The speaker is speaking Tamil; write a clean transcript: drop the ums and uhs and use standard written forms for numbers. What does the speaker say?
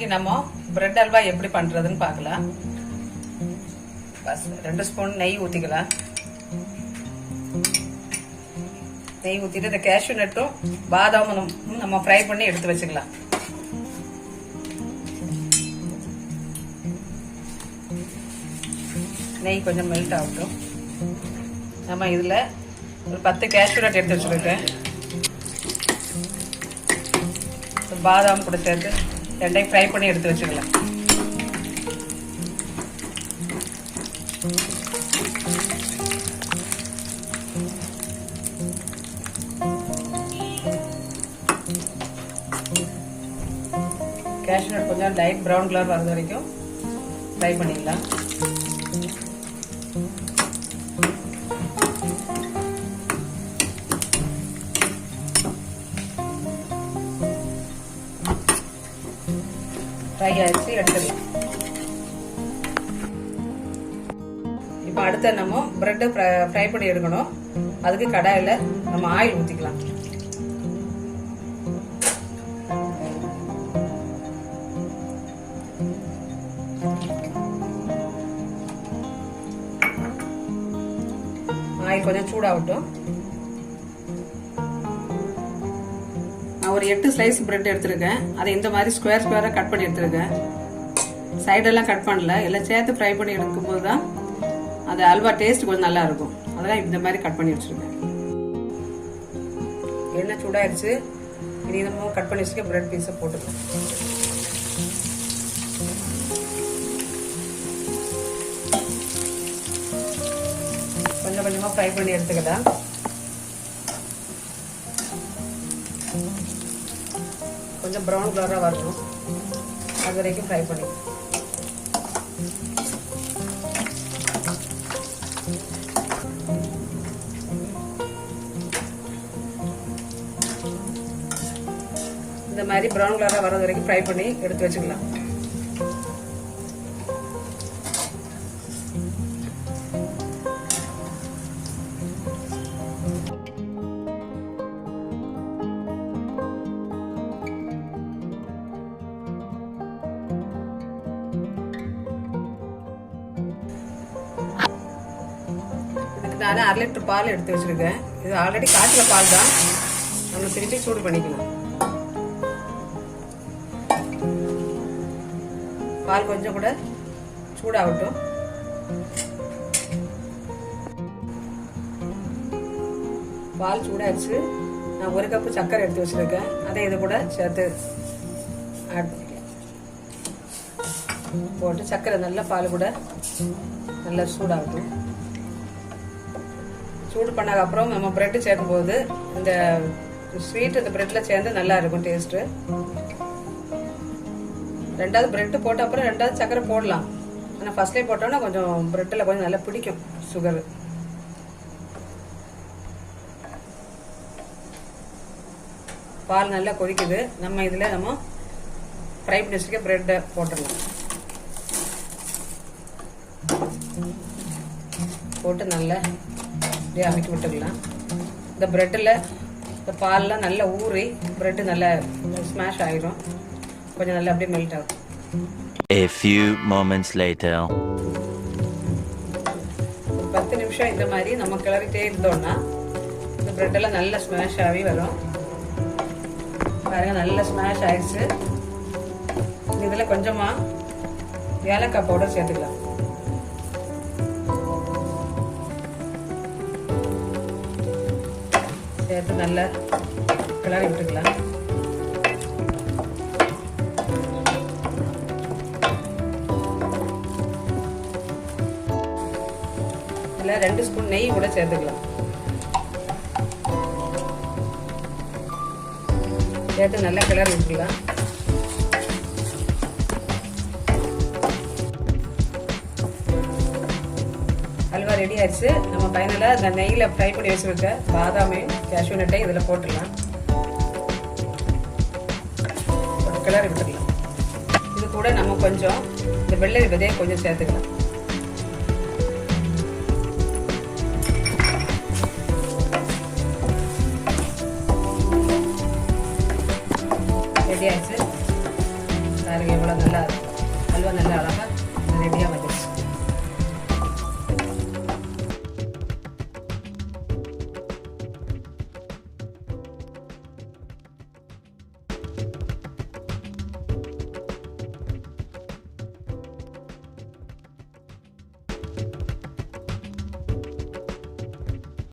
இன்னைக்கு நம்ம பிரெட் அல்வா எப்படி பண்றதுன்னு பார்க்கலாம். 2 ஸ்பூன் நெய் ஊற்றிக்கலாம். நெய் ஊற்றிட்டு இந்த கேஷ்யூ நட்டும் பாதாமும் நம்ம ஃப்ரை பண்ணி எடுத்து வச்சுக்கலாம். நெய் கொஞ்சம் மெல்ட் ஆகட்டும். நம்ம இதில் ஒரு 10 கேஷ்யூ நட் எடுத்து வச்சுருக்கேன். பாதாம் கூட சேர்த்து ரெண்டையும் ஃப்ரை பண்ணி எடுத்து வச்சுக்கலாம். கேஷ்யூ நட் கொஞ்சம் லைட் ப்ரௌன் கலர் வர்றது வரைக்கும் ஃப்ரை பண்ணிக்கலாம். ஃப்ரை ஆயிடுச்சு, எடுத்துக்கலாம். இப்போ அடுத்த நம்ம பிரெட்டை ஃப்ரை பண்ணி எடுக்கணும். அதுக்கு கடாயில் நம்ம ஆயில் ஊற்றிக்கலாம். ஆயில் கொஞ்சம் சூடாகட்டும். நான் ஒரு 8 ஸ்லைஸ் பிரெட் எடுத்துருக்கேன். அதை இந்த மாதிரி ஸ்கொயராக கட் பண்ணி எடுத்துருக்கேன். சைடெல்லாம் கட் பண்ணல, எல்லாம் சேர்த்து ஃப்ரை பண்ணி எடுக்கும்போது தான் அந்த அல்வா டேஸ்ட் கொஞ்சம் நல்லா இருக்கும். அதெல்லாம் இந்த மாதிரி கட் பண்ணி வச்சுருக்கேன். எண்ணெய் சூடாயிடுச்சு. இனி நம்ம கட் பண்ணி வச்சுக்க பிரெட் பீஸை போட்டுக்கலாம். கொஞ்சம் கொஞ்சமாக ஃப்ரை பண்ணி எடுத்துக்கலாம். கொஞ்சம் ப்ரௌன் கலராக வரணும், அது வரைக்கும் ஃப்ரை பண்ணி. இந்த மாதிரி ப்ரௌன் கலராக வர்றது வரைக்கும் ஃப்ரை பண்ணி எடுத்து வச்சுக்கலாம். நான் 1/2 லிட்டர் பால் எடுத்து வச்சிருக்கேன். இது ஆல்ரெடி காய்ச்சல பால் தான். நம்ம திருப்பி சூடு பண்ணிக்கலாம். பால் கொஞ்சம் கூட சூடாகட்டும். பால் சூடாச்சு. நான் 1 கப்பு சர்க்கரை எடுத்து வச்சிருக்கேன். அதை இது கூட சேர்த்து ஆட் பண்ணிக்கலாம். போட்டு சர்க்கரை நல்லா பால் கூட நல்லா சூடாகட்டும். சூடு பண்ணாத அப்புறம் நம்ம பிரெட்டு சேர்க்கும் போது இந்த ஸ்வீட் இந்த பிரெட்ல சேர்ந்து நல்லா இருக்கும் டேஸ்ட்டு. 2வது பிரெட்டு போட்ட அப்புறம் 2வது சக்கரை போடலாம். ஆனால் ஃபர்ஸ்ட்லேயே போட்டோம்னா கொஞ்சம் பிரெட்டில் கொஞ்சம் நல்லா பிடிக்கும் சுகர். பால் நல்லா கொதிக்குது. நம்ம இதில் நம்ம ஃப்ரை பண்ணி வச்சுக்க பிரெட்டை போட்டுடலாம். போட்டு நல்லா அப்படியே அமைக்கி விட்டுக்கலாம். இந்த பிரெட்டில் இந்த பால்லாம் நல்லா ஊறி பிரெட்டு நல்லா ஸ்மாஷ் ஆகிடும். கொஞ்சம் நல்லா அப்படியே மெல்ட் ஆகும். A few moments later. 10 நிமிஷம் இந்த மாதிரி நம்ம கிளறிட்டே இருந்தோம்னா இந்த பிரெட்டெல்லாம் நல்லா ஸ்மாஷ் ஆகி வரும். பாருங்க, நல்லா ஸ்மாஷ் ஆயிடுச்சு. இதில் கொஞ்சமாக ஏலக்காய் பவுடர் சேர்த்துக்கலாம். சேர்த்து நல்லா கிளறி விட்டுக்கலாம். இதில் 2 ஸ்பூன் நெய் கூட சேர்த்துக்கலாம். சேர்த்து நல்லா கிளறி விட்டுக்கலாம். அல்வா ரெடி ஆயிடுச்சு. நம்ம ஃபைனலாக இந்த நெய்யில் ஃப்ரை பண்ணி வச்சுருக்க பாதாமையும் கேஷ்யூ நட்டையும் இதில் போட்டுடலாம். கிளறி விட்டுடலாம். இது கூட நம்ம கொஞ்சம் இந்த வெள்ளரி விதையை கொஞ்சம் சேர்த்துக்கலாம். ரெடி ஆயிடுச்சு.